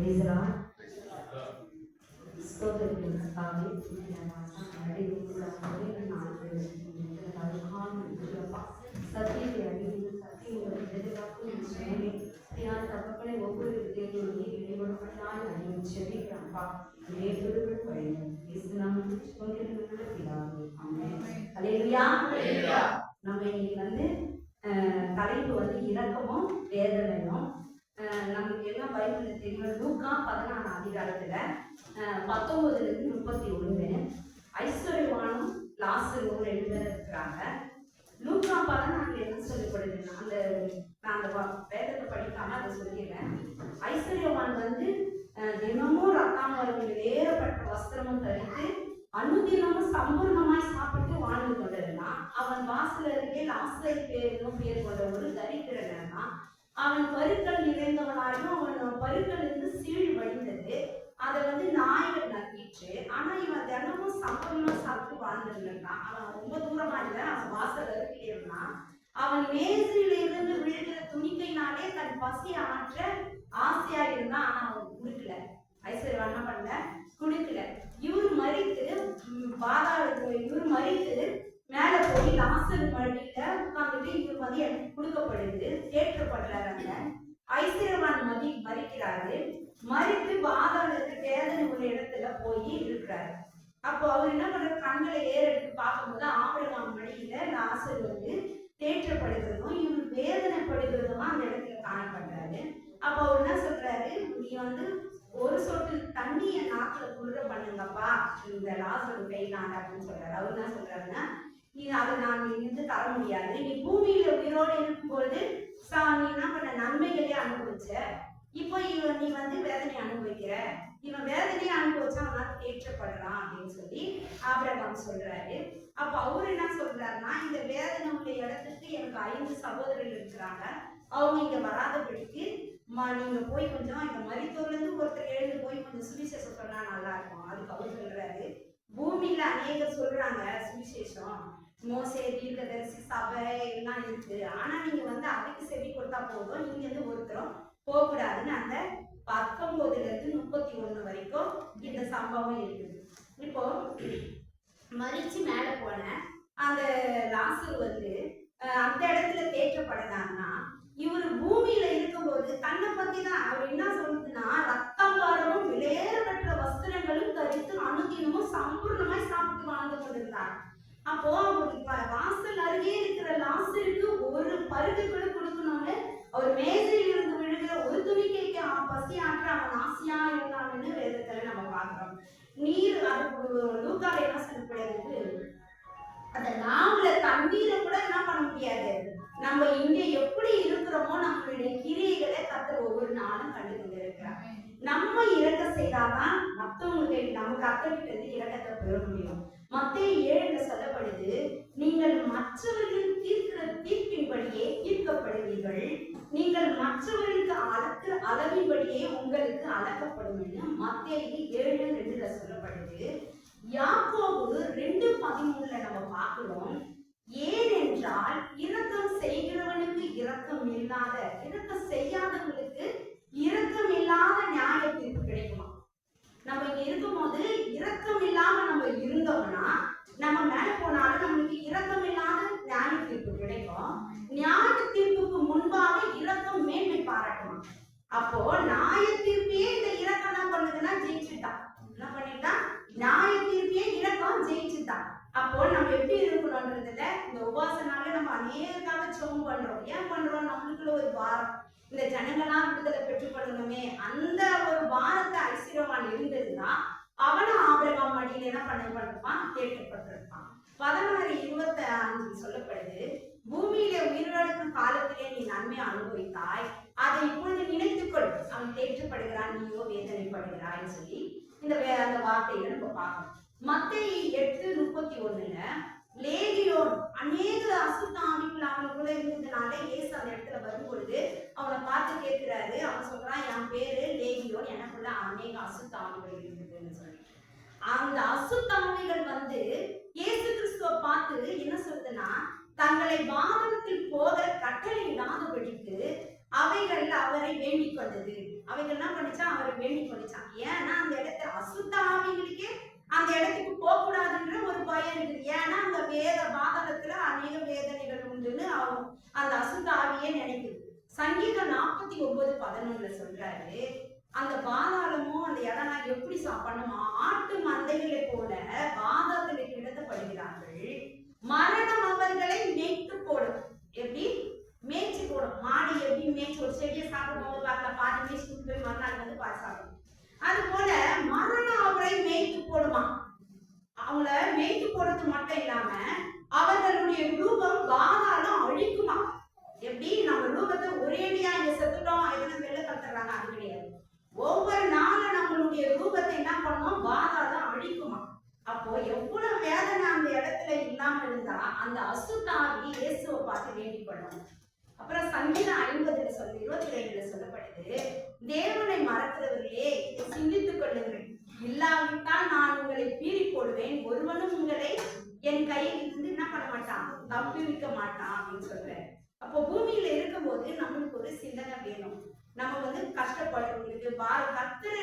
சத்தியத்தை அறிந்து சத்தியங்களை எதிர்பார்க்கும் மேலே யார் தகப்பனை ஒவ்வொரு தேவையும் இடைவெளிப்பட்டால் அறியும் செவிக்கிறான்பா இடைவெளிகள் பழியும் இஸ்லாம் சொல்லியிருக்கிற பிதாவே ஆமென். அல்லேலூயா. நம்ம இன்னைக்கு தலைப்பு இரக்கமும் வேதனையும். நமக்கு எல்லாம் பைபிள்ல தெரியும். லூக்கா 16 அதிகாரத்துல 19-31 ஐஸ்வர்யவானும் லாசரும் 2 பேர் இருக்கிறாங்க. லூக்கா 14 என்ன சொல்லப்படுதுன்னா, நான் அந்த வேதத்தை படிக்காம அதை சொல்லிடுறேன். ஐஸ்வர்யவான் தினமும் ரத்தாம்பரம் வேறுபட்ட வஸ்திரமும் தரித்து அனுதினமும் சம்பூர்ணமாய் சாப்பிட்டு வாழ்ந்து கொண்டிருந்தான். அவன் வாசல் அருகே லாசரு பேர் கொண்ட ஒரு தரித்திரன். அவன் பருக்கள் நிறைந்தவனாயும் அவன் பருக்கள் சீழ் வழிந்தது. அதை நாய்கள் நக்கிச்சு. ஆனா இவன் தினமும் சம்பளமா சாப்பிட்டு வாழ்ந்துருந்தான். அவன் ரொம்ப தூரமா இல்லை, அவன் வாசல் அருகே இருந்தான். அவன் மேசையில இருந்து விழுகிற துணிக்கையினாலே தன் பசி ஆற்ற ஆசையா இருந்தான். ஆனா அவன் குடுக்கல. ஐஸ்வர்யவான் என்ன பண்ணல? குடுக்கல. இவர் மறித்து மேல போய் லாசர் மடியில உட்கார்ந்துட்டு இவர் எனக்கு கொடுக்கப்படுது தேற்றப்படுறாங்க. ஐஸ்வர்யவான் மறிக்கிறாரு. மறித்து பாதாளத்துக்கு வேதனை ஒரு இடத்துல போய் இருக்கிறாரு. அப்போ அவர் என்ன பண்ற, கண்களை ஏறெடுத்து பார்க்கும்போது ஆபிரகாம் மடியில லாசர் தேற்றப்படுகிறதும் இவர் வேதனைப்படுகிறதுமா அந்த இடத்துல காணப்படுறாரு. அப்போ அவர் என்ன சொல்றாரு, நீ ஒரு சொட்டு தண்ணிய நாக்குல குளிர பண்ணுங்கப்பா இந்த லாசர் கையிலாண்ட அப்படின்னு சொல்றாரு. அவர் என்ன சொல்றாருன்னா, நீ அதை நான் தர முடியாது. நீ பூமியில உயிரோடு இருக்கும்போது நீ என்ன பண்ண நன்மைகளே அனுபவிச்ச. இப்போ நீ வேதனை அனுபவிக்கிற. இவன் வேதனையை அனுபவிச்சா அவனால தேற்றப்படுறான் அப்படின்னு சொல்லி ஆபிரகாம் சொல்றாரு. அப்ப அவரு என்ன சொல்றாருன்னா, இந்த வேதனை உள்ள இடத்துக்கு எனக்கு 5 சகோதரர்கள் இருக்கிறாங்க. அவங்க இங்க வராதபடிக்கு நீங்க போய் கொஞ்சம் இந்த மரித்தோர்ல இருந்து ஒருத்தர் எழுந்து போய் கொஞ்சம் சுவிசேஷம் சொன்னா நல்லா இருக்கும். அதுக்கு அவர் சொல்றாரு, பூமியில அநேகர் சொல்றாங்க சுவிசேஷம், மோசே தீர்க்கதரிசி சபை எல்லாம் இருக்கு. ஆனா நீங்க அதுக்கு செவி கொடுத்தா போதும், நீங்க ஒருத்தரும் போகக்கூடாதுன்னு அந்த 19-31 வரைக்கும் இந்த சம்பவம் இருக்குது. இப்போ மறிச்சு மேல போன அந்த லாசர் அந்த இடத்துல தேற்றப்படுறாங்கன்னா, இவர் பூமியில இருக்கும்போது தன்னை பத்தி தான் அவர் என்ன சொல்லுதுன்னா, ரத்தம்பாரமும் விலையேறப்பட்ட வஸ்திரங்களும் தரித்து அனுதினமும் சம்பூர்ணமாய் சாப்பிட்டு வாழ்ந்து கொண்டிருந்தார். அப்போ அவர் வாசல் அருகே இருக்கிற லாசருக்கு ஒரு பருகு கூட கொடுக்கணும்னு அவர் மேசையில் இருந்து விழுகிற ஒரு துணிக்கைக்கு பசி ஆற்ற அவன் ஆசையா இருந்தான்னு வேதத்துல நம்ம பார்க்கிறோம். நீர் லூக்கால என்ன சொல்லப்படுறது, அந்த நாவல தண்ணீரை கூட என்ன பண்ண முடியாது. நம்ம இங்க எப்படி இருக்கிறோமோ நம்மளுடைய கிரியைகளை கர்த்தர் ஒவ்வொரு நாளும் கண்டு கொண்டு இருக்கிறார். நம்ம இறக்க செய்தாதான் மற்றவங்களுக்கு நம்ம கர்த்தர்கிட்ட இருந்து இரக்கத்தை பெற முடியும். மத்தேயு 7 சொல்லப்படுது, நீங்கள் மற்றவர்கள் தீர்க்கிற தீர்ப்பின்படியே தீர்க்கப்படுவீர்கள், நீங்கள் மற்றவர்களுக்கு அளக்கிற அளவின்படியே உங்களுக்கு அளக்கப்படும் என்று மத்தேயு 7:2 சொல்லப்படுது. யாக்கோபு 2:13 நம்ம பார்க்கிறோம், ஏனென்றால் இரக்கம் செய்கிறவனுக்கு இரக்கம் செய்யாதவங்களுக்கு இரக்கம் இல்லாத நியாய தீர்ப்பு கிடைக்குமா. நம்ம இங்க இருக்கும்போது இரக்கம் இல்லாம நம்ம இருந்தோம்னா நம்ம மேல போனாலும் நம்மளுக்கு இரக்கம் இல்லாத நியாய தீர்ப்பு கிடைக்கும். நியாய தீர்ப்புக்கு முன்பாக இரக்கம் மேன்மை பாராட்டுமா. அப்போ நியாய தீர்ப்பையே இந்த இரக்கம் என்ன பண்ணுதுன்னா ஜெயிச்சுட்டான். என்ன பண்ணிட்டான்? நியாய தீர்ப்பையே இரக்கம் ஜெயிச்சுட்டான். அப்போ நம்ம எப்படி இருக்கணும்ன்றதுல இந்த உபாசனால நம்ம அநேகமாக சோம் பண்றோம். ஏன் பண்றோம்? நம்மளுக்குள்ள ஒரு பாரம், இந்த ஜனங்களாம் விடுதலை பெற்றுக்கொள்ளணுமே, அந்த ஒரு பாரத்தை ஐஸ்வர்யவான் இருந்ததுன்னா அவனும் ஆபிரகாம் மடியில என்ன பண்ணிருப்பான்? தேற்றப்பட்டிருப்பான். 16:25 சொல்லப்படுது, பூமியில உயிரிழக்கும் காலத்திலே நீ நன்மையை அனுபவித்தாய், அதை இப்பொழுது நினைத்துக்கொள், அவன் தேற்றப்படுகிறான், நீயோ வேதனைப்படுகிறாய் சொல்லி அந்த வார்த்தையில நம்ம பார்க்கணும். மத்தேயு 8:31 லேகியோன் அநேக அசுத்த ஆவிகள் அவனுக்குள்ள இருந்ததுனால இயேசு அந்த இடத்துல வரும்பொழுது அவனை பார்த்து கேட்கிறாரு. அவன் சொல்றான், என் பேரு லேகியோன், எனக்குள்ள அநேக அசுத்த ஆவிகள் இருக்குதுன்னு சொல்லி. அந்த அசுத்த ஆவிகள் இயேசு கிறிஸ்துவை பார்த்து என்ன சொல்றதுன்னா, தங்களை வாகனத்தில் போக கட்டளை இல்லாதபடிக்கு அவைகள் அவரை வேண்டிக் கொண்டது. அவைகள் என்ன பண்ணிச்சா அவரை வேண்டி பண்ணிச்சான். ஏன்னா அந்த இடத்துல அசுத்த ஆவிகளுக்கே அந்த இடத்துக்கு போக கூடாதுன்ற ஒரு பயம் இருக்குது. ஏன்னா அந்த வேத பாதகத்துல அநேக வேதனைகள் உண்டுன்னு அந்த அசுத்த ஆவியே நினைக்குது. சங்கீதம் 49:11 சொல்றாரு, அந்த பாதாளமும் அந்த இடம்லாம் எப்படி பண்ணுமா, ஆட்டு மந்தைகளை போல பாதாளத்திலே கிடத்தப்படுகிறார்கள், மரணம் அவர்களை மேய்த்து போடும். எப்படி மேய்ச்சி போடும்? மாடு எப்படி மேய்ச்சி ஒரு செடியை சாப்பிடும் போது பாதி மேய்ச்சி போய் மறுநாள் வந்து பாதி சாப்பிடும். அது போல மரணம் அவரை மேய்த்து போடுமா. அவங்கள மேய்த்து போடுறது மட்டும் இல்லாம அவர்களுடைய ரூபம் பாதாளம் அழிக்குமா. எப்படி நம்ம ரூபத்தை ஒரேடியா இங்க செத்துட்டோம் எதுனா வெளில கத்துறாங்க, அது கிடையாது. ஒவ்வொரு நாளும் நம்மளுடைய ரூபத்தை என்ன பண்ணுவோம், பாதாளம் அழிக்குமா. அப்போ எவ்வளவு வேதனை அந்த இடத்துல இல்லாம இருந்தா அந்த அசுத்தாவி இயேசுவை பார்த்து வேண்டி பண்ணும். அப்புறம் சங்கீதம் 50:22 சொல்லப்படுது, தேவனை மறக்கிறவர்களே இதை சிந்தித்துக் கொள்ளுங்கள், இல்லாவிட்டால் நான் உங்களை பீறி போடுவேன், ஒருவனும் உங்களை என் கையில் இருந்து என்ன பண்ண மாட்டான், தப்பிவிக்க மாட்டான் அப்படின்னு சொல்றேன். அப்போ பூமியில இருக்கும்போது நம்மளுக்கு ஒரு சிந்தனை வேணும். நம்ம வந்து கஷ்டப்படுறவங்களுக்கு கர்த்தர்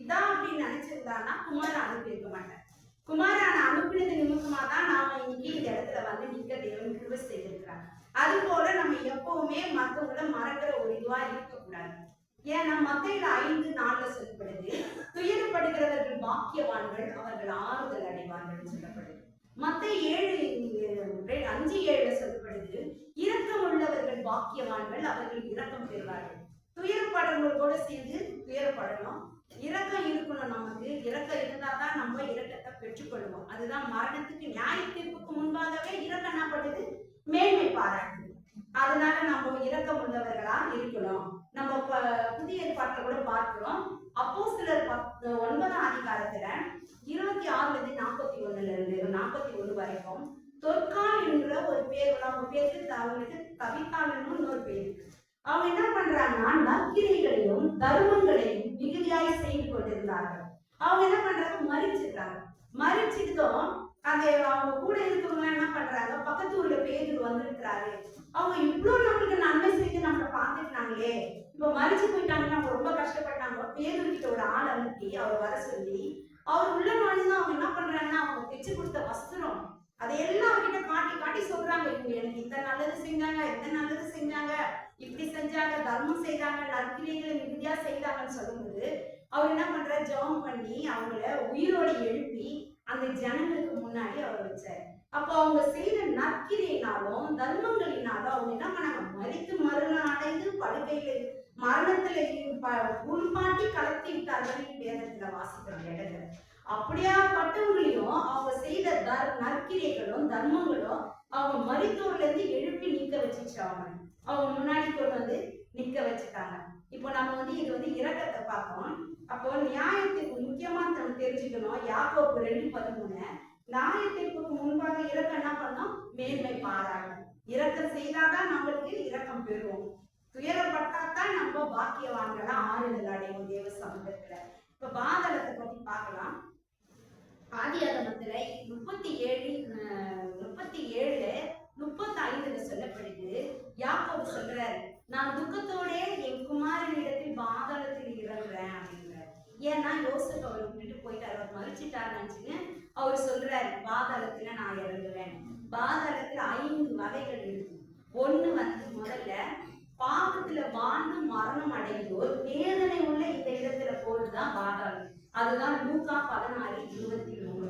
இதான் அப்படின்னு நினைச்சிருந்தான்னா குமார அனுப்பியிருக்க மாட்டேன். குமாரான அனுப்பினது நிமித்தமா தான் நாம இன்னைக்கு இந்த இடத்துல வந்து நிக்க தேவன் கிருபை செய்திருக்கிறாங்க. அது போல நம்ம எப்பவுமே மற்றவங்களை மறக்கிற ஒரு இதுவா இருக்கக்கூடாது. ஏன்னா மத்தேயுல 5:4 சொல்லப்படுது, துயரப்படுகிறவர்கள் பாக்கியவான்கள், அவர்கள் ஆறுதல் அடைவார்கள் சொல்லப்படுது. மத்தேயு 5:7 சொல்லப்படுது, இரக்கம் உள்ளவர்கள் பாக்கியவான்கள், அவர்கள் இரக்கம் பெறுவார்கள். துயரப்படுறவங்களோட சேர்ந்து துயரப்படணும், இரக்கம் இருக்கணும். நமக்கு இரக்கம் இருந்தாதான் நம்ம இரக்கத்தை பெற்றுக்கொள்வோம். அதுதான் மரணத்துக்கு நியாய தீர்ப்புக்கு முன்பாகவே இரக்கம் என்ன பண்ணுது, மேன்மை பாராட்டுது. அதனால நம்ம இரக்கம் உள்ளவர்களா இருக்கணும். நம்ம புதிய ஏற்பாட்டுல கூட பார்க்கிறோம், அப்போஸ்தலர் 9ஆம் அதிகாரத்துல 26:41 வரைக்கும் தொற்கால் என்கிற ஒரு பேர், அவங்க பேருக்கு அவங்களுக்கு தவித்தாளன்னு இன்னொரு பேர். அவங்க என்ன பண்றாங்கன்னா நற்கிரைகளையும் தர்மங்களையும் மிகுதியாய் செய்து கொண்டிருந்தார்கள். அவங்க என்ன பண்றாங்க, மறிச்சிருக்காங்க. மறிச்சிட்டதும் அந்த அவங்க கூட இருக்கவங்க என்ன பண்றாங்க, பக்கத்து ஊர்ல பேதுரு வந்திருக்கிறாரு, அவங்க இவ்வளவு நம்மளுக்கு நன்மை செய்து நம்மளை பார்த்துட்டாங்களே, இப்ப மறிச்சு போயிட்டாங்கன்னா அவங்க ரொம்ப கஷ்டப்பட்டாங்க. பேதுரு கிட்ட ஒரு ஆள் அனுப்பி அவர் வர சொல்லி அவர் உள்ள நுழைஞ்சுதான் அவங்க என்ன பண்றாங்கன்னா அவங்க தைச்சு கொடுத்த வஸ்திரம் அதையெல்லாம் அவர்கிட்ட காட்டி காட்டி சொல்றாங்க, இவங்க எனக்கு இந்த நல்லது செஞ்சாங்க, இந்த நல்லது செஞ்சாங்க, இப்படி செஞ்சாங்க, தர்மம் செய்தாங்க, நற்கிரைகளை மிகுதியா செய்தாங்கன்னு சொல்லும்போது அவர் என்ன பண்ற, ஜெபம் பண்ணி அவங்கள உயிரோட எழுப்பி அந்த ஜனங்களுக்கு முன்னாடி அவர் வச்சாரு. அப்போ அவங்க செய்த நற்கிரையினாலும் தர்மங்களினாலும் அவங்க என்ன பண்ணாங்க, மரித்து மரணம் அடைந்து படுக்கையில மரணத்துல உள்பாட்டி கலத்தி விட்டார்கள் வேதத்துல வாசிக்கிற இடத்துல. அப்படியாப்பட்டவங்களையும் அவங்க செய்த நற்கிரைகளும் தர்மங்களும் அவங்க மரித்தோர்ல இருந்து எழுப்பி நிக்க வச்சுச்சு. அவங்க முன்னாடி கொண்டு வந்து நிக்க வச்சுட்டாங்க. இப்போ நம்ம வந்து இது வந்து இரக்கத்தை பார்ப்போம். அப்போ நியாயத்துக்கு முக்கியமா நம்ம தெரிஞ்சுக்கணும், யாக்கோபு 2:13 நியாயத்திற்கு முன்பாக இரக்கம் என்ன பண்ணோம், மேன்மை பாராட்டணும். இரக்கம் செய்தாதான் நம்மளுக்கு இரக்கம் பெறுவோம். துயரப்பட்டாதான் நம்ம பாக்கியவான்களா ஆறுதல் அடைவோம் தேவ சமூகத்துல. இப்ப பாதாளத்தை பத்தி பார்க்கலாம். ஆதியாகமத்துல 37:35 சொல்லப்படுது, யாக்கோபு சொல்றாரு, நான் துக்கத்தோட என் குமாரனிடத்தில் பாதாளத்தில் இறங்குறேன் அப்படிங்கிறார். ஏன்னா யோசேப்பு அவர் விட்டுட்டு போயிட்டாரு, அவர் மறிச்சிட்டாரு நினைச்சுன்னு அவர் சொல்றாரு, பாதாளத்துல நான் இறங்குவேன். பாதாளத்துல 5 வகைகள் இருக்கு. ஒண்ணு வந்து முதல்ல பாவத்துல வாழ்ந்து மரணம் அடைந்தோர் வேதனை உள்ள இந்த இடத்துல போறதுதான் பாதாளம். அதுதான் லூக்கா 16:23.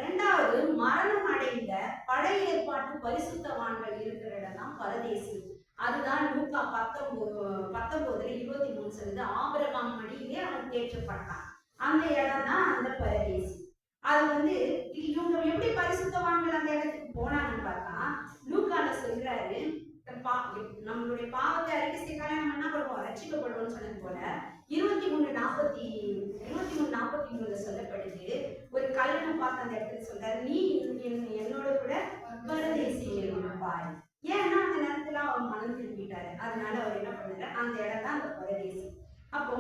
ரெண்டாவது மரணம் அடைந்த பழைய ஏற்பாட்டு பரிசுத்தவான்கள் இருக்கிற இடம் தான் பரதேசி. அதுதான் லூக்கா 19:23 சொல்லுது, ஆபிரகாம் மடியிலே அவன் தேற்றப்பட்டான். அந்த இடம் தான் அந்த பரதேசி. அது வந்து இவங்க எப்படி பரிசுத்தவான்கள் அந்த இடத்துக்கு போனாங்கன்னு பார்த்தா லூக்கால சொல்றாரு, நம்மளுடைய பாவத்தை அறிக்கை செய்தாலே நம்ம என்ன பண்ணுவோம், ரட்சிக்கப்படுவோம்னு சொன்னது போல 23:43 சொல்லப்படுது, ஒரு கல்யாணம் பார்த்து அந்த இடத்துல சொல்றாரு, நீ என்னோட கூட பரதேசியில் இருப்பாய். ஏன்னா அந்த நேரத்துல அவர் மனம் திரும்பிட்டாரு. அதனால அவர் என்ன பண்ணாரு, அந்த இடம் தான் அந்த பரதேசி. அப்போ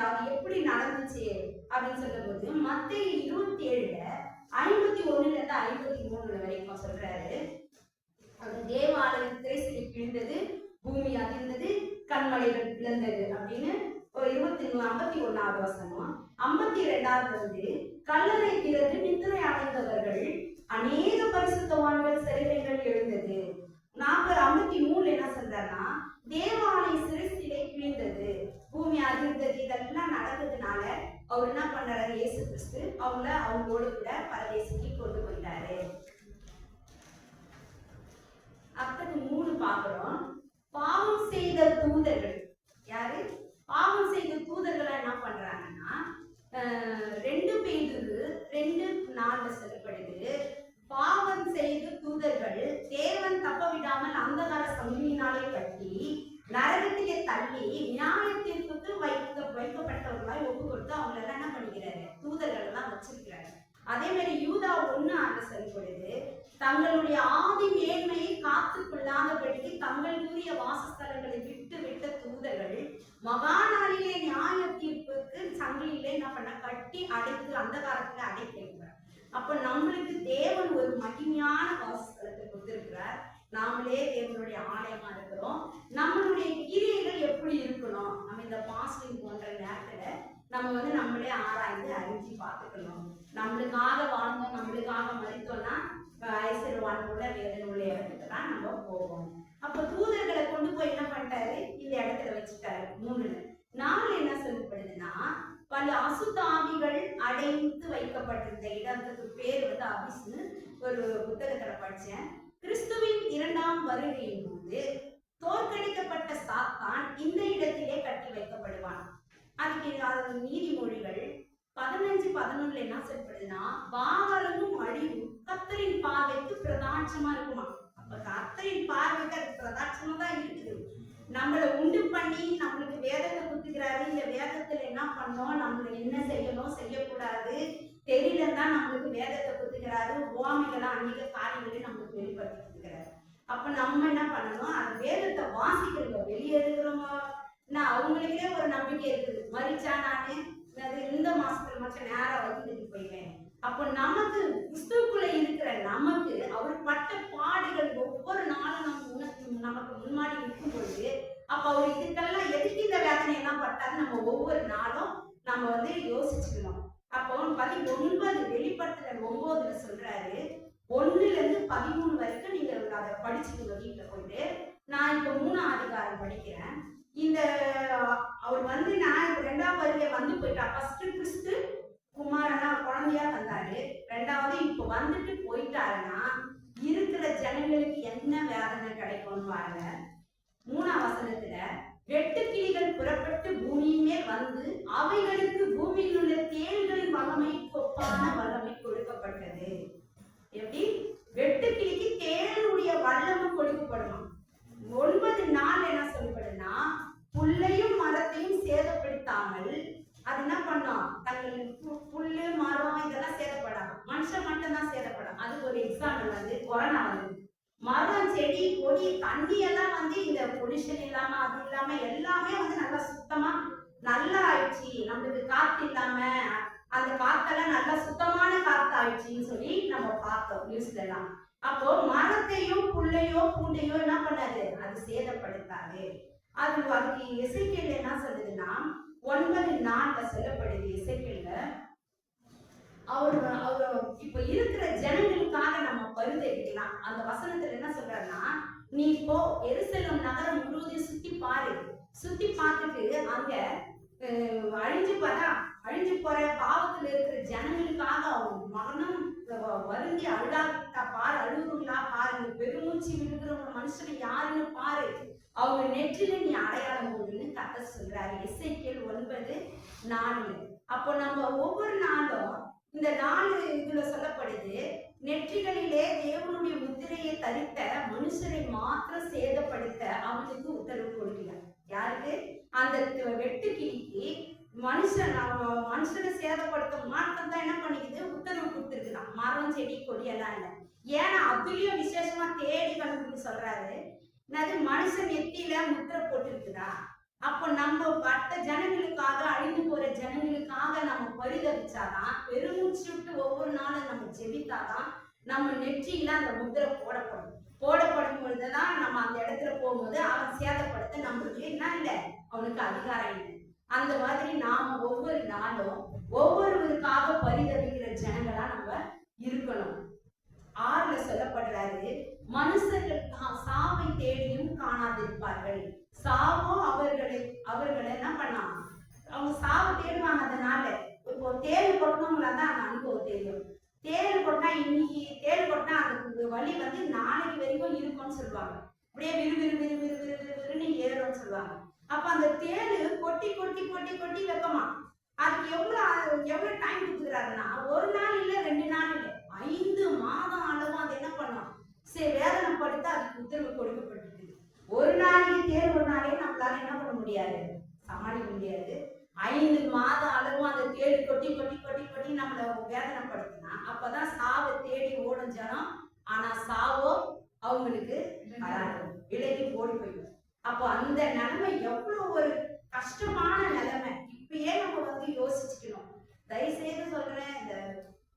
அது எப்படி நடந்துச்சு அப்படின்னு சொல்லும் போது மத்தேயு 27:51-53 வரைக்கும் சொல்றாரு, அது தேவாலயம் திரைசிலை கிழிந்தது, பூமி அதிர்ந்தது, கண்மலைகள் பிளந்தது அப்படின்னு 51வது வசனம். 52வது வந்து கல்லறை திறந்து நித்திரை அடைந்தவர்கள் அநேக பரிசுத்தவான்கள் சிறைகள் எழுந்தது. 53 என்ன சொல்றாருன்னா தேவாலய சிறைசிலை கிழிந்தது, பூமி அதிர்ந்தது. இதெல்லாம் நடந்ததுனால அவர் என்ன பண்றாரு, இயேசு கிறிஸ்து அவங்களோட கூட பரதேசிக்கு கொண்டு போயிட்டாரு. அடுத்தது 3 பாக்குறோம். பாவம் செய்த தூதர்கள். யாரு பாவம் செய்த தூதர்கள் என்ன பண்றாங்கன்னா 2 பேதுரு 2:4 சொல்லப்படுது. பாவம் செய்த தூதர்கள் தேவன் தப்ப விடாமல் அந்தகார சங்கிலியினாலே கட்டி நரகத்திலே தள்ளி நியாய தீர்ப்புக்கு வைக்கப்பட்டவர்களாய் ஒப்பு கொடுத்து அவங்கள என்ன பண்ணிக்கிறாரு, தூதர்கள் எல்லாம் வச்சிருக்கிறாரு. அதே மாதிரி யூதா 1:6 சொல்லப்படுது. தங்களுடைய ஆதி மேன்மையை காத்து கொள்ளாதபடிக்கு தங்களுடைய வாசஸ்தலங்களை விட்டு விட்ட தூதர்கள் மகா நாளிலே நியாய தீர்ப்புக்கு சங்கிலியிலே என்ன பண்ண கட்டி அடைத்து அந்த காலத்துல அடைக்கிறார். அப்ப நம்மளுக்கு தேவன் ஒரு மகிமையான வாசஸ்தலத்தை கொடுத்திருக்கிறார். நாமளே தேவனுடைய ஆலயமா இருக்கிறோம். நம்மளுடைய கிரியைகள் எப்படி இருக்கணும், நம்ம இந்த பாஸ்டிங் போன்ற நேரத்துல நம்ம நம்மளே ஆராய்ந்து அறிஞ்சு பார்த்துக்கணும். நம்மளுக்காக வாழ்ந்தோம், நம்மளுக்காக மறித்தோம்னா ஐஸ்வர்வான் கூட வேதனை உள்ள இடத்துக்கு தான் நம்ம போவோம். அப்ப தூதர்களை கொண்டு போய் என்ன பண்ணிட்டாரு, இந்த இடத்துல வச்சுட்டாரு. 4 என்ன சொல்லப்படுதுன்னா பல அசுத்த ஆவிகள் அடைத்து வைக்கப்பட்டிருந்த இடத்துக்கு பேர் அபிஸ்னு ஒரு புத்தகத்துல படிச்சேன். கிறிஸ்துவின் 2ஆம் வருகையின் போது தோற்கடிக்கப்பட்ட சாத்தான் இந்த இடத்திலே கட்டி வைக்கப்படுவான். அதுக்கு நீதிமொழிகள் 15:11 என்ன சொல்லப்படுதுன்னா பாவலமும் அழிவும் கர்த்தரின் பார்வைக்கு பிரதாட்சமா இருக்குமா. அப்ப கர்த்தரின் பார்வைக்கு அது பிரதாட்சமா தான் இருக்குது. நம்மளை உண்டு பண்ணி நம்மளுக்கு வேதத்தை குத்துக்கிறாரு. இந்த வேதத்துல என்ன பண்ணோம், நம்மள என்ன செய்யணும் செய்யக்கூடாது தெரியலன்னா நம்மளுக்கு வேதத்தை குத்துக்கிறாரு. ஓமைகளை அநேக காரியங்களை நம்மளுக்கு வெளிப்படுத்தி கொடுக்கிறாரு. அப்ப நம்ம என்ன பண்ணணும், அந்த வேதத்தை வாசிக்கிறவங்க வெளியே இருக்கிறவங்க அவங்களுக்கே ஒரு நம்பிக்கை இருக்குது. மறிச்சா நானு இந்த மாசத்துல மட்டும் நேரம் வந்துட்டு போயிடுவேன். அப்போ நமக்கு கிறிஸ்துவுக்குள்ள இருக்கிற நமக்கு அவர் பட்ட பாடுகள் ஒவ்வொரு நாளும் நமக்கு முன்னாடி இருக்கும் பொழுது அப்ப அவர் இதுக்கெல்லாம் எதுக்கு இந்த வேதனை எல்லாம் பட்டாரு நம்ம ஒவ்வொரு நாளும் நம்ம யோசிச்சுக்கணும். அப்போ 19 வெளிப்படுத்தல 9 சொல்றாரு 1-13 வரைக்கும் நீங்க அதை படிச்சுட்டு வீட்டுல போயிட்டு. நான் இப்ப 3ஆம் அதிகாரம் படிக்கிறேன். இந்த அவர் நான் 2ஆம் வருகை போயிட்டா. ஃபர்ஸ்ட் கிறிஸ்து குமாரனா குழந்தையா வந்தாரு. 2வது இப்ப போயிட்டாருன்னா இருக்கிற ஜனங்களுக்கு என்ன வேதனை கிடைக்கும்னு பாருங்க. 3ஆம் வசனத்துல வெட்டுக்கிளிகள் புறப்பட்டு பூமியின் மேல் வந்து அவைகளுக்கு பூமியில் உள்ள தேள்களின் வல்லமை கொப்பான வல்லமை கொடுக்கப்பட்டது. எப்படி வெட்டுக்கிளிக்கு தேளுடைய வல்லமை கொடுக்கப்படுமா. 9:4 என்ன சொல்லப்படுதுன்னா புல்லையும் மரத்தையும் சேதப்படுத்தாமல் அது என்ன பண்ணோம், தங்கள் புல்லு மரம் இதெல்லாம் சேதப்படாம மனுஷன் மட்டும் தான் சேதப்படும். அதுக்கு ஒரு எக்ஸாம்பிள் கொரோனா மரம் செடி கொடி தண்ணி எல்லாம் இந்த பொல்யூஷன் இல்லாம அது இல்லாம எல்லாமே நல்லா சுத்தமா நல்லா ஆயிடுச்சு. நம்மளுக்கு காத்து இல்லாம அந்த காத்தெல்லாம் நல்லா சுத்தமான காத்து ஆயிடுச்சுன்னு சொல்லி நம்ம பார்த்தோம் நியூஸ்ல எல்லாம். அப்போ மரத்தையும் புல்லையோ பூண்டையோ என்ன பண்ணாது, அது சேதப்படுத்தாது. அதுக்கு எசேக்கியேல் என்ன சொல்லுதுன்னா 9:4 சொல்லப்படுது. எசேக்கியேல்ல அவர் இப்ப இருக்கிற ஜனங்களுக்காக நம்ம பரிதவிக்கலாம். அந்த வசனத்துல என்ன சொல்றாருன்னா நீ இப்போ எருசலேம் நகரம் முழுவதையும் சுத்தி பார்த்துட்டு அங்க அழிஞ்சு போற பாவத்துல இருக்கிற ஜனங்களுக்காக அவங்க மகனும் வருந்தி அழுதாட்டா பாரு, அழுகுங்களா பாருங்க, பெருமூச்சு விடுகிறவங்க மனுஷனை யாருன்னு பாரு, அவங்க நெற்றில நீ அடையாளம் போடுன்னு கர்த்தர் சொல்றாரு. எசேக்கியேல் 9:4. அப்போ நம்ம ஒவ்வொரு நாளும் இந்த 4 இதுல சொல்லப்படுது நெற்றிகளிலே தேவனுடைய முத்திரையை தரித்த மனுஷரை மாத்திரம் சேதப்படுத்த அவனுக்கு உத்தரவு கொடுக்கிறார். யாருக்கு, அந்த வெட்டுக்கிளிக்கு மனுஷனை சேதப்படுத்த மாற்றம் தான் என்ன பண்ணிக்குது, உத்தரவு கொடுத்துருக்குதான். மரம் செடி கொடி எல்லாம் இல்லை. ஏன்னா அதுலயும் விசேஷமா தேடி கண்டுபிடிச்சு சொல்றாரு, மனுஷன் நெத்தியில முத்திரை போட்டுருக்குதா. அப்போ நம்ம பட்ட ஜனங்களுக்காக அழிந்து போற ஜனங்களுக்காக நம்ம பரிதவிச்சாதான், பெருமூச்சு விட்டு ஒவ்வொரு நாளும் நம்ம ஜெபித்தாதான் நம்ம நெற்றியில அந்த முத்திரை போடப்படும் பொழுதுதான் நம்ம அந்த இடத்துல போகும்போது அவன் சேதப்படுத்த நம்மளுக்கு என்ன இல்லை, அவனுக்கு அதிகாரம் இல்லை. அந்த மாதிரி நாம ஒவ்வொரு நாளும் ஒவ்வொருவருக்காக பரிதவிக்கிற ஜனங்களா நம்ம இருக்கணும். 6ல சொல்லப்படுறாரு, மனுஷர்கள் சாவை தேடியும் காணாதிருப்பார்கள். சாவோ அவர்களை என்ன பண்ணாங்க, அவங்க சாவை தேடுவாங்க. அதனால இப்போ தேள் கொட்டினவங்களா தான் அந்த அனுபவம் தெரியும். தேள் கொட்டினா இன்னைக்கு தேள் கொட்டினா அந்த வலி வந்து நாளைக்கு வரைக்கும் இருக்கும்னு சொல்லுவாங்க. அப்படியே விறு விறு விறு விறு விறு விறு விறுன்னு ஏறும்னு சொல்லுவாங்க. அப்ப அந்த தேள் கொட்டி கொட்டி கொட்டி கொட்டி வைக்கமா. அதுக்கு எவ்வளவு டைம் கொடுக்குறாருன்னா, ஒரு நாள் இல்ல 2 நாள் இல்ல 5 மாதம் அளவு அது என்ன பண்ணும், சரி வேதனைப்படுத்த அதுக்கு உத்தரவு கொடுக்கப்பட்டிருக்கு. ஒரு நாளைக்கு தேள் ஒரு நாளே நம்மளால என்ன பண்ண முடியாது, சமாளிக்க முடியாது. 5 மாதம் அளவு அந்த தேடி கொட்டி கொட்டி கொட்டி கொட்டி நம்மளை வேதனைப்படுத்தினா அப்பதான் சாவை தேடி ஓடும் ஜனம். ஆனா சாவோ அவங்களுக்கு விலைக்கு ஓடி போயிடும். அப்போ அந்த நிலைமை எவ்வளவு ஒரு கஷ்டமான நிலைமை. இப்பயே நம்ம வந்து யோசிச்சுக்கணும். தயவுசெய்து சொல்றேன், இந்த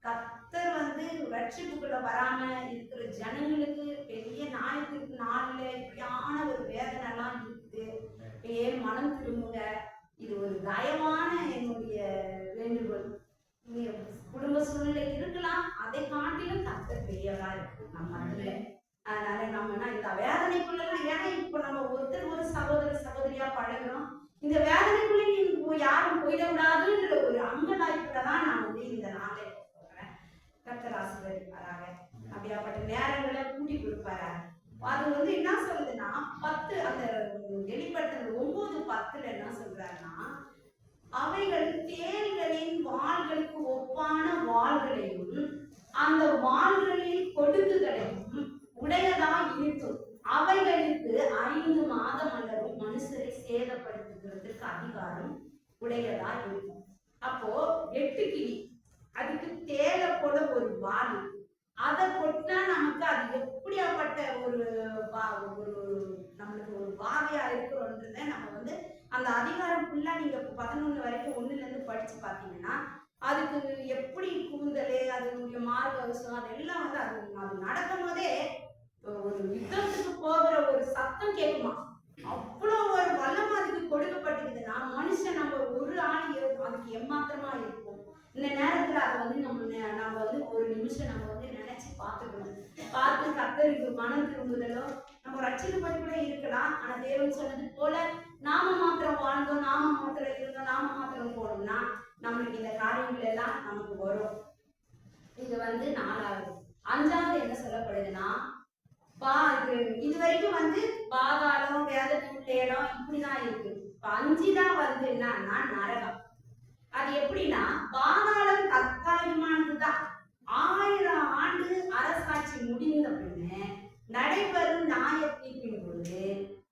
கர்த்தர் வந்து ரட்சிப்புக்குள்ள வராம இருக்கிற ஜனங்களுக்கு பெரிய நாயத்துக்கு நாள்ல இப்படியான ஒரு வேதனை எல்லாம் இருக்குது. இப்பயே மனம் திரும்புங்க. இது ஒரு தயவான என்னுடைய வேண்டுகோள். குடும்ப சூழ்நிலை இருக்கலாம், அதை காட்டிலும் கர்த்தர் பெரியவரா இருக்கு நம்ம அதுல. அதனால நம்ம இந்த வேதனைக்குள்ள, ஏன்னா இப்ப நம்ம ஒருத்தர் ஒரு சகோதர சகோதரியா பழகிறோம், இந்த வேதனைக்குள்ள நீங்க யாரும் போயிடக்கூடாதுன்ற ஒரு அங்கலாய்ப்புலதான் நான் வந்து இந்த நாளை சொல்றேன். கர்த்தர் ஆசீர்வதிப்பாராக. அப்படியாப்பட்ட நேரங்களை கூட்டி கொடுப்பாரு. அது வந்து என்ன சொல்லுதுன்னா 10 அந்த வெளிப்படுத்தல் 9:10 என்ன சொல்றாருன்னா, அவைகள் தேள்களின் வாள்களுக்கு ஒப்பான வாள்களையும் அந்த வாள்களில் கொடுக்குகளையும் உடையதா இருக்கும். அவைகளுக்கு 5 மாதம் அல்லவும் மனுஷரை சேதப்படுத்துகிறதுக்கு அதிகாரம் உடையதா இருக்கும். அப்போ 8 கிளி, அதுக்கு தேலை போல ஒரு வாள், அதை கொட்டினா நமக்கு அது எப்படியாப்பட்ட ஒரு நம்மளுக்கு ஒரு வாகையா இருக்கிறோன்றத நம்ம வந்து அந்த அதிகாரம் ஃபுல்லா நீங்க 11 வரைக்கும் 1ல இருந்து படிச்சு பாத்தீங்கன்னா அதுக்கு எப்படி கூந்தல், அதனுடைய மார்கவசம், அதெல்லாம் வந்து அது நடக்கும் போதே ஒரு யுத்தத்துக்கு போகிற ஒரு சத்தம் கேட்குமா. அவ்வளோ ஒரு வல்லமா அதுக்கு கொடுக்கப்பட்டிருக்குதுன்னா மனுஷன் நம்ம ஒரு ஆள் அதுக்கு எம்மாத்திரமா இருக்கும். இந்த நேரத்துல அதை வந்து நம்ம வந்து ஒரு நிமிஷம் நம்ம வந்து நினைச்சு பார்த்துக்கணும். பார்த்து கர்த்தருக்கு மனம் திரும்புதலோ நம்ம ரட்சிக்கப்பட்டு கூட இருக்கலாம். ஆனா தேவன் சொன்னது போல நாம மாத்திரம் வாழ்ந்தோம், நாம மாத்திரம் இருந்தோம், நாம மாத்திரம் போனோம்னா நம்மளுக்கு இந்த காரியங்கள் எல்லாம் நமக்கு வரும். இது வந்து 4வது. 5வது என்ன சொல்லப்படுதுன்னா, இது வரைக்கும் வந்து பாதாளம், வேதனையுள்ள இடம் இப்படிதான் இருக்கு. 5 தான் வந்து என்னன்னா நரகம். அது எப்படின்னா, பாதாளம் தற்காலிகமானதுதான். 1000 ஆண்டு அரசாட்சி முடிந்த பின்ன நடைபெறும் நியாய தீர்ப்பின் பொழுது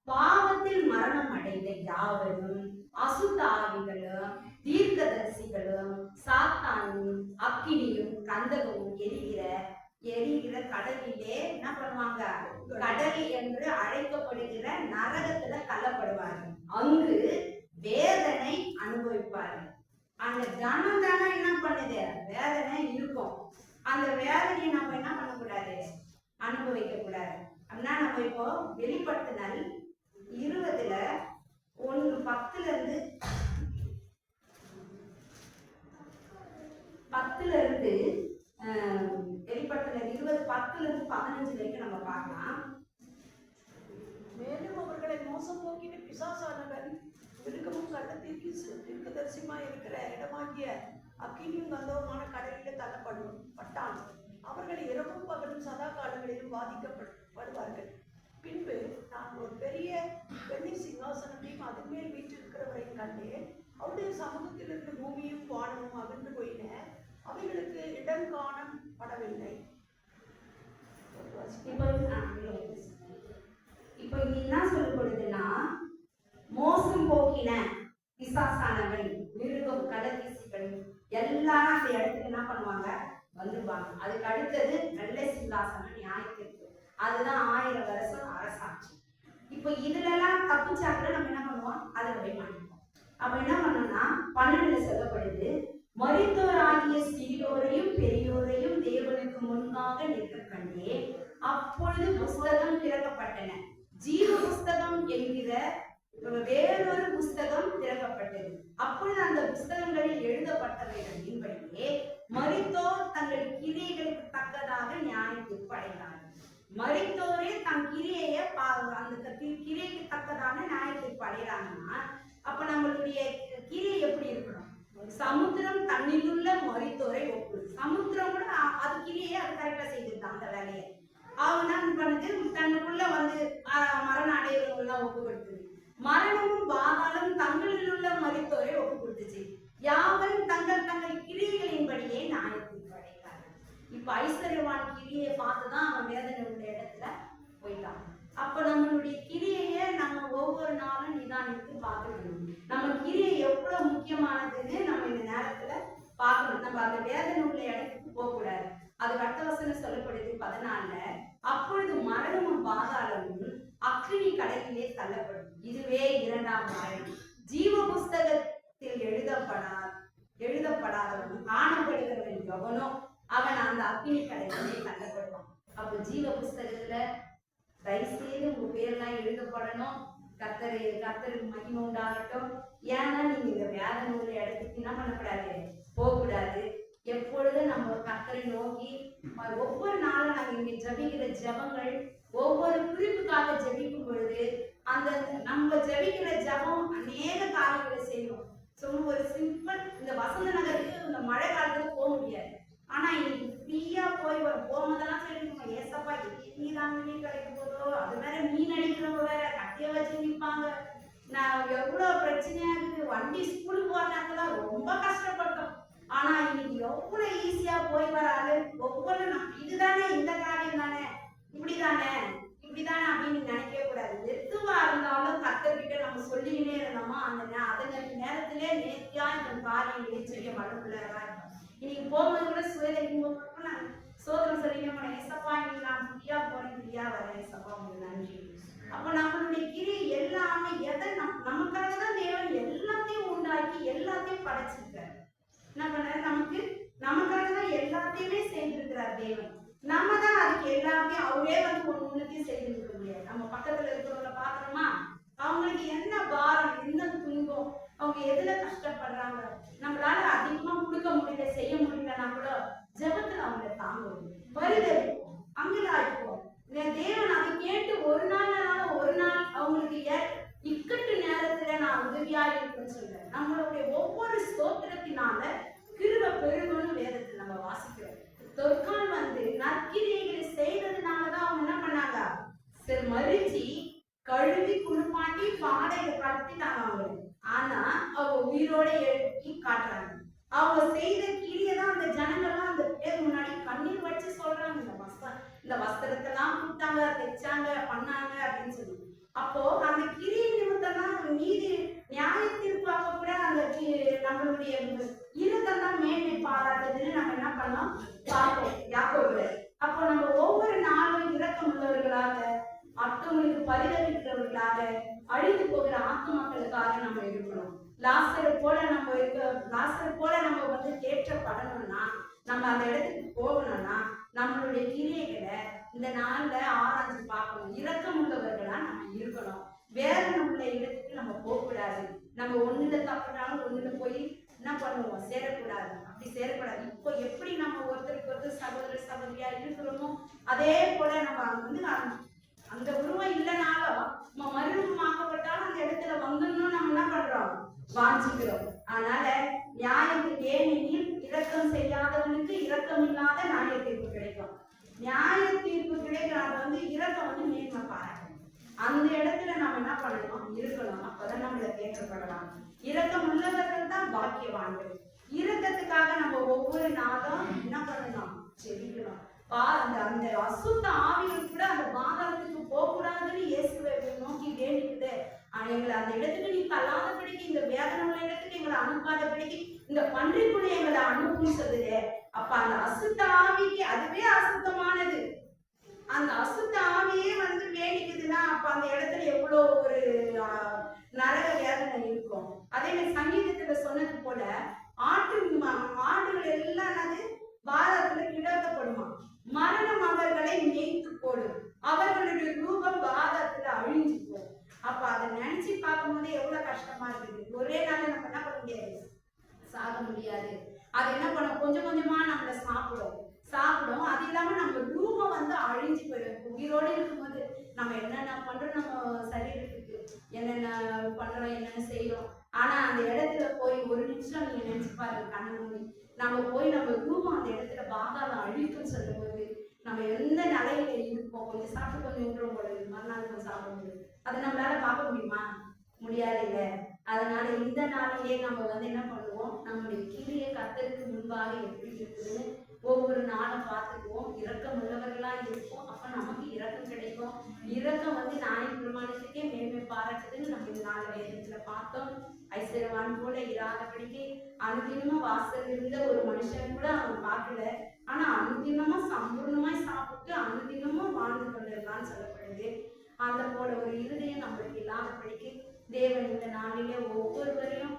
பாவத்தில் மரணம் அடைந்த யாவரும், அசுத்த ஆவிகளும், தீர்க்கதரிசிகளும், சாத்தானும், அக்கினியும் கந்தகமும் எரிகிற கடலிலே என்ன பண்ணுவாங்க, கடல் என்று அழைக்கப்படுகிற நரகத்துல தள்ளப்படுவார்கள். அங்கு வேதனை அனுபவிப்பார்கள். அந்த ஜனம் என்ன பண்ணுது, வேதனை இருக்கும். அந்த வேதனையை நம்ம என்ன பண்ணக்கூடாது, அனுபவிக்க கூடாது. அப்படின்னா நம்ம இப்போ வெளிப்படுத்தினல் 20ல 1:10 இருந்து வெளிப்படுத்தினல் 20:10 இருந்து 15 வரைக்கும் நம்ம பார்க்கலாம். மேலும் அவர்களை மோசம் போக்கின பிசாசானவன் மிருகமும் தீர்க்கதரிசியுமா இருக்கிற இடமாகிய அக்கினியும் கந்தவுமான கடலிலே தள்ளப்பட்டான். அவர்கள் இரவும் பகலும் சதா காலங்களிலும் பாதிக்கப்படுவார்கள். பின்பு நான் ஒரு பெரிய வெள்ளி சிங்காசனத்தையும் அதன் மேல் வீற்றிருக்கிறவரையும் கண்டேன். அவருடைய சமூகத்திலிருந்து பூமியும் வானமும் அகன்று போயின. அவைகளுக்கு இடம் காணப்படவில்லை. இப்போ இங்க என்ன சொல்லப்படுதுன்னா, மோசம் போக்கின பிசாசானவன், மிருகம், கடற்கீசிகள் எல்லாரும் அந்த இடத்துக்கு என்ன பண்ணுவாங்க, வந்துருவாங்க. அதுக்கு அடுத்தது வெள்ளை சிங்காசனம், நியாயத்திற்கு. அதுதான் 1000 வருஷம் அரசாட்சி. இப்போ இதுல எல்லாம் தப்பிச்சாக்க நம்ம என்ன பண்ணுவோம், அதுல போய் மாட்டிப்போம். அப்ப என்ன பண்ணோம்னா 12ல சொல்லப்படுது, மரித்தோராகிய சிறியோரையும் பெரியோரையும் தேவனுக்கு முன்பாக நிற்க கண்டே. அப்பொழுது புஸ்தகம் திறக்கப்பட்டன. ஜீவ புஸ்தகம் என்கிற வேறொரு புஸ்தகம் திறக்கப்பட்டது. படைத்தார். மரித்தோரே தன் கிரியைய அந்த கிரியைக்கு தக்கதான நியாயத்திற்கு அடைகிறாங்கன்னா, அப்ப நம்மளுடைய கிரியை எப்படி இருக்கணும்? சமுத்திரம் தண்ணிலுள்ள மரித்தோரை ஒப்புது. சமுத்திரம் கூட அது கிரியை அது கரெக்டா செய்திருக்கான் அந்த வேலையை. அவங்க என்ன பண்ணுது, தன்னுக்குள்ள வந்து மரண அடைவுகள்லாம் ஒப்பு கொடுத்துது. மரணமும் பாதாளம் தங்களில் உள்ள மரித்தோரை ஒப்பு கொடுத்துச்சு. யாவரும் தங்கள் தங்கள் கிரியைகளின்படியே நியாயத்திற்கு அடைகிறார்கள். இப்ப ஐஸ்வர்யவான் கிரியை பார்த்துதான் அவன் வேதனை உள்ள இடத்துல போயிட்டான். அப்ப நம்மளுடைய கிரியையை நம்ம ஒவ்வொரு நாளும் நிதானித்து பார்க்கணும். நம்ம கிரியை எவ்வளவு முக்கியமானதுன்னு நம்ம இந்த நேரத்துல பார்க்கணும். நம்ம அந்த வேதனை உள்ள இடத்துக்கு போக கூடாது. அது அடுத்த வசனம் சொல்லப்படுது 14. அப்பொழுது மரணமும் பாதாளமும் அக்கினி கடலிலே தள்ளப்படும். இதுவே இரண்டாம் மரணம். ஜீவ புஸ்தகத்தில் எழுதப்படாதவன் காணப்படுகிறவன் எவனோ அவன் அந்த அக்கினி கடலிலே தள்ளப்படுவான். அப்போ ஜீவ புஸ்தகத்துல தயவுசெய்து உங்க பேர்லாம் எழுதப்படணும். கர்த்தருக்கு மகிமை உண்டாகட்டும். ஏன்னா நீங்க இந்த வேதனை உள்ள இடத்துக்கு என்ன பண்ணக்கூடாது, போகக்கூடாது. எப்பொழுதும் நம்ம கர்த்தரை நோக்கி ஒவ்வொரு நாளும் நாங்க இங்க ஜபிக்கிற ஜபங்கள், ஒவ்வொரு குறிப்புக்காக ஜபிக்கும் பொழுது அந்த நம்ம ஜபிக்கிற ஜபம் அநேக காரியங்களை செய்யும். சொல்லும் ஒரு சிம்பிள், இந்த வசந்த நகருக்கு இந்த மழை காலத்துல போக முடியாது. ஆனா இன்னைக்கு ஃப்ரீயா போய் போகும்போதெல்லாம் சொல்லிருக்கோம், ஏசப்பா நீதான் மீன் கிடைக்க போதோ, அது வேற மீன் அடிக்கிறவங்க வேற கட்டிய வச்சு நிற்பாங்க. நான் எவ்வளவு பிரச்சனையா இருக்குது. வண்டி ஸ்கூலுக்கு போற நேரத்துல ரொம்ப கஷ்டப்பட்டோம். ஆனா இன்னைக்கு எவ்வளவு ஈஸியா போய் வர ஆளு ஒவ்வொரு இதுதானே, இந்த காரியம் தானே, இப்படிதானே அப்படின்னு நினைக்கவே கூடாது. எதுவா இருந்தாலும் கர்த்தர்கிட்ட நம்ம சொல்லிக்கிட்டே இருந்தோமா அந்த நேரத்திலே நேர்த்தியா இந்த காரியங்களை செய்ய மனக்குள்ளதா இருக்கும். இன்னைக்கு போகும்போது கூட சுயதரிக்கும் நான் சோதனை சொல்லிக்க ஏசப்பா இன்னைக்கு நான் ஃப்ரீயா போறேன், ஃப்ரீயா வரேன், ஏசப்பா உங்களுக்கு நன்றி. அப்ப நம்மளுடைய கிரி எல்லாமே எதை நமக்காக தான் தேவன் எல்லாத்தையும் உண்டாக்கி எல்லாத்தையும் படைச்சிருக்காரு. என்ன பண்ண நமக்காக தான் எல்லாத்தையுமே செய்திருக்கிறார் தேவன். நம்ம தான் அதுக்கு எல்லாத்தையும் அவரே வந்து ஒண்ணுத்தையும் செய்திருக்க முடியாது. நம்ம பக்கத்துல இருக்கிறவங்கள பாக்குறோமா, அவங்களுக்கு என்ன பாரம், என்ன துன்பம், அவங்க எதுல கஷ்டப்படுறாங்க, நம்மளால அதிகமா கொடுக்க முடியல, செய்ய முடியலன்னா கூட ஜெபத்துல அவங்களை தாங்குவோம், பரிதவிப்போம், அங்கலாய்ப்போம். தேவன் அதை கேட்டு ஒரு நாள் அவங்களுக்கு இக்கட்டு நேரத்துல நான் உதவியா இருக்குன்னு சொல்றேன். நம்மளுடைய ஒவ்வொரு ஸ்தோத்திரத்தினால கிருபை பெருகும்னு வேதத்துல நம்ம வாசிக்கிறோம். தொற்கால் வந்து நற்கிரியைகளை செய்ததுனாலதான் அவங்க என்ன பண்ணாங்க, சரி மறிச்சி கழுவி குளிப்பாட்டி பாடையில கட்டிட்டாங்க அவங்களுக்கு. ஆனா அவங்க உயிரோட எழுப்பி காட்டுறாங்க. அவங்க செய்த கிரியை தான் அந்த ஜனங்கள்லாம் அந்த பேர் முன்னாடி கண்ணீர் வச்சு சொல்றாங்க, இந்த வஸ்திரத்தெல்லாம் கொடுத்தாங்க, தைச்சாங்க, பண்ணாங்க அப்படின்னு சொல்லி. அப்போ அந்த கிரியை நிமித்தம் தான் நீதி நியாயத்திற்காக கூட அந்த நம்மளுடைய இருதெல்லாம் மேன்மை பாராட்டுதுன்னு நம்ம என்ன பண்ணோம் பார்ப்போம் யாக்கோபுல. அப்போ நம்ம ஒவ்வொரு நாளும் இரக்கம் உள்ளவர்களாக, மற்றவங்களுக்கு பரிதவிக்கிறவர்களாக, அழிந்து போகிற ஆத்மாக்களுக்காக நம்ம இருக்கணும். லாசரை போல நம்ம வந்து தேற்றப்படணும்னா, நம்ம அந்த இடத்துக்கு போகணும்னா நம்மளுடைய கிரியைகளை இந்த நாள்ல ஆராய்ச்சி பார்க்கணும். இரக்கம் உள்ளவர்களா நம்ம இருக்கணும். வேதனை உள்ள இடத்துக்கு நம்ம போகக்கூடாது. நம்ம ஒண்ணுல தப்புனாலும் ஒண்ணுல போய் என்ன பண்ணுவோம், சேரக்கூடாது. அப்படி சேரக்கூடாது. இப்போ எப்படி நம்ம ஒருத்தருக்கு ஒருத்தர் சகோதர சகோதரியா இருக்கிறோமோ அதே போல நம்ம வந்து அந்த உருவம் இல்லைனாலும் நம்ம மறுரூபமாக்கப்பட்டாலும் அந்த இடத்துல வந்துடணும் நம்ம என்ன பண்றோம், வாஞ்சிக்கிறோம். அதனால நியாயத்துக்கு ஏனெனில் இரக்கம் செய்யாதவனுக்கு இரக்கம் இல்லாத நியாய தீர்ப்பு கிடைக்கும். நியாய தீர்ப்பு கிடைக்கிறது வந்து இரக்கம் வந்து மேன்மை பாராட்டணும். அந்த இடத்துல நம்ம என்ன பண்ணணும், இருக்கணும். அப்பதான் நம்மள தேற்றப்படலாம். இரக்கம் உள்ளவர்கள் தான் பாக்கியவான்கள். இரக்கத்துக்காக நம்ம ஒவ்வொரு நாளும் என்ன பண்ணணும், செபிக்கணும். அந்த அசுத்த ஆவிகள் கூட அந்த பாதாளத்துக்கு போக கூடாதுன்னு இயேசுவை நோக்கி வேண்டிக்குது. எங்களை அந்த இடத்துக்கு நீ தள்ளாதபடிக்கு, இந்த வேதனை உள்ள இடத்துக்கு எங்களை அனுப்பாதபடிக்கு, இந்த பன்றிக்குள்ள எங்களை அனுப்புன்னு சொல்லுது. அப்ப அந்த அசுத்த ஆவிக்கு அதுவே அசுத்தமானது. அந்த அசுத்த ஆவியே வந்து வேண்டிக்குதுன்னா அப்ப அந்த இடத்துல எவ்வளவு ஒரு நரக வேதனை இருக்கும். அதே மாதிரி சங்கீதத்துல சொன்னது போல ஆடுகள் எல்லாம் என்னது பாரதத்துல கிடத்தப்படுமா, மரணம் அவர்களை மேய்த்து போடும், அவர்களுடைய ரூபம் பாரதத்துல அழிஞ்சு போகும். அப்ப அதை நினைச்சு பார்க்கும் போது எவ்வளவு கஷ்டமா இருக்குது. ஒரே நாள் நம்ம என்ன பண்ண முடியாது, சாக முடியாது. அது என்ன பண்ணும், கொஞ்சம் கொஞ்சமா நம்மள சாப்பிடும். சாப்பிடும். அது இல்லாம நம்ம ரூபம் வந்து அழிஞ்சு போயிடும். உயிரோடு இருக்கும்போது நம்ம என்னென்ன பண்றோம், நம்ம சரீரத்துக்கு என்னென்ன பண்றோம், என்னென்ன செய்யறோம். ஆனா அந்த இடத்துல போய் ஒரு நிமிஷம் நீங்க நினைச்சு பாருங்க, கண்ணு மூடி நம்ம போய் நம்ம ரூபம் அந்த இடத்துல பாதாளம் அழிக்குன்னு சொல்லும் போது நம்ம எந்த நிலையில இருப்போம். கொஞ்சம் சாப்பிட்டு கொஞ்சம் விட்டுரும் போல, மறுநாள் கொஞ்சம் சாப்பிடும்போது அதை நம்மளால பார்க்க முடியுமா? முடியாது இல்ல. அதனால இந்த நாளிலே நம்ம வந்து என்ன பண்ணுவோம், நம்முடைய கிரியை கர்த்தருக்கு முன்பாக எப்படி இருக்குதுன்னு ஒவ்வொரு நாளும் பார்த்துக்குவோம். இரக்கம் உள்ளவர்களா இருப்போம். அப்ப நமக்கு இரக்கம் கிடைக்கும். இரக்கம் வந்து நியாயப்பிரமாணத்துக்கே மேன்மை பாராட்டுதுன்னு நம்ம இந்த நாள் வேதத்துல பார்த்தோம். ஐஸ்வர்யவான் போல இராதபடிக்கு அனுதினமும் வாசல் இருந்த ஒரு மனுஷன் கூட அவன் பார்க்கல. ஆனா அனுதினமா சம்பூர்ணமாய் சாப்பிட்டு அனுதினமும் வாழ்ந்து கொண்டிருக்கான்னு சொல்லப்படுது. அந்த போல ஒரு இருதயம் நம்மளுக்கு இல்லாதபடிக்கு தேவன் இந்த நாளிலே ஒவ்வொருவரையும்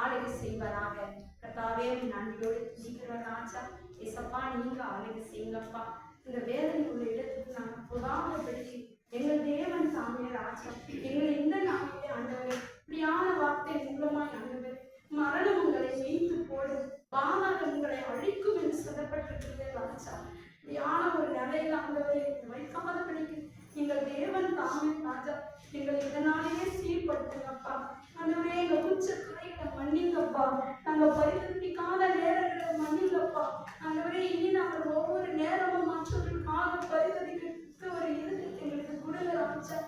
ஆளுகை செய்வதாக. கர்த்தாவே நன்றியோடு துதிக்கிறோம் ராஜா. ஏசப்பா நீங்க ஆளுகை செய்யுங்கப்பா. இந்த வேதனை உள்ள இடத்துக்கு நாங்கள் புதாமப்படுத்தி எங்கள் தேவன் சாமிய ராஜா எங்களை இந்த நாளிலே ஆண்டவர் இப்படியான வார்த்தை மூலமாய் ஆண்டவர் மரணம் உங்களை மீட்டு போடும், பாதாளம் உங்களை அழிக்கும் என்று சொல்லப்பட்டிருக்கிறது ராஜா. இப்படியான ஒரு நிலையில ஆண்டவரை வைக்காதபடிக்கு எங்கள் தேவன் தாமே ராஜா எங்களை இதனாலேயே சீர்படுத்துங்கப்பா. ஆண்டவரே எங்க உச்ச கரைகளை மன்னிங்கப்பா. நாங்க பரிதவிக்காத நேரங்களை மன்னிங்கப்பா. ஆண்டவரே இனி நாங்கள் ஒவ்வொரு நேரமும் மற்றவர்களுக்காக பரிதவிக்க ஒரு இருதயத்தை எங்களுக்கு கொடுங்க ராஜா.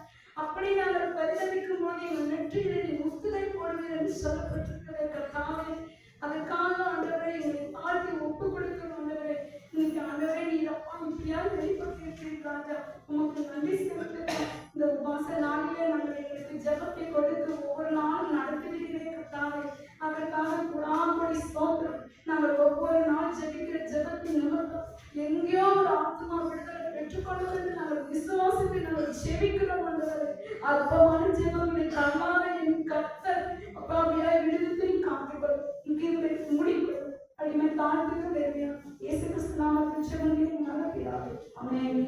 அப்படி நாங்கள் பரிதவிக்கும் போது எங்கள் நெற்றியிலே நீ முத்துதை போடுவீர் என்று சொல்லப்பட்டிருக்கிற கர்த்தாவே, அதற்காக ஆண்டவரே எங்களை தாழ்த்தி ஒப்பு கொடுக்கணும். ஆண்டவரே இன்னைக்கு ஆண்டவரே நீர் அப்பா இப்படியாவது வெளிப்பட்டிருக்கிறீர்கள் ராஜா. உமக்கு நன்றி செலுத்துகிறோம். இந்த உபாச நாளிலே நாங்கள் எங்களுக்கு ஜெபத்தை கொடுத்து ஒவ்வொரு நாளும் நடத்துகிறீர்களே கர்த்தாவே, அதற்காக குடாம்படி ஸ்தோத்திரம். நாங்கள் ஒவ்வொரு நாள் ஜெபிக்கிற ஜெபத்தின் நிமித்தம் எங்கேயோ ஒரு ஆத்மா விடுதலை பெற்றுக்கொள்வது நாங்கள் விசுவாசத்தை நாங்கள் செபிக்கிறோம். ஆண்டவரே அற்பமான ஜெபங்களை தள்ளாத என் கர்த்தர் அப்பா அப்படியே விடுதலை காத்துக்கொள். இங்கே முடிக்கொள். அடிமை தாழ்த்துக்கு வேண்டிய இயேசு கிறிஸ்து நாமத்தில் ஜெபங்களை நல்ல பிதாவே. ஆமென்.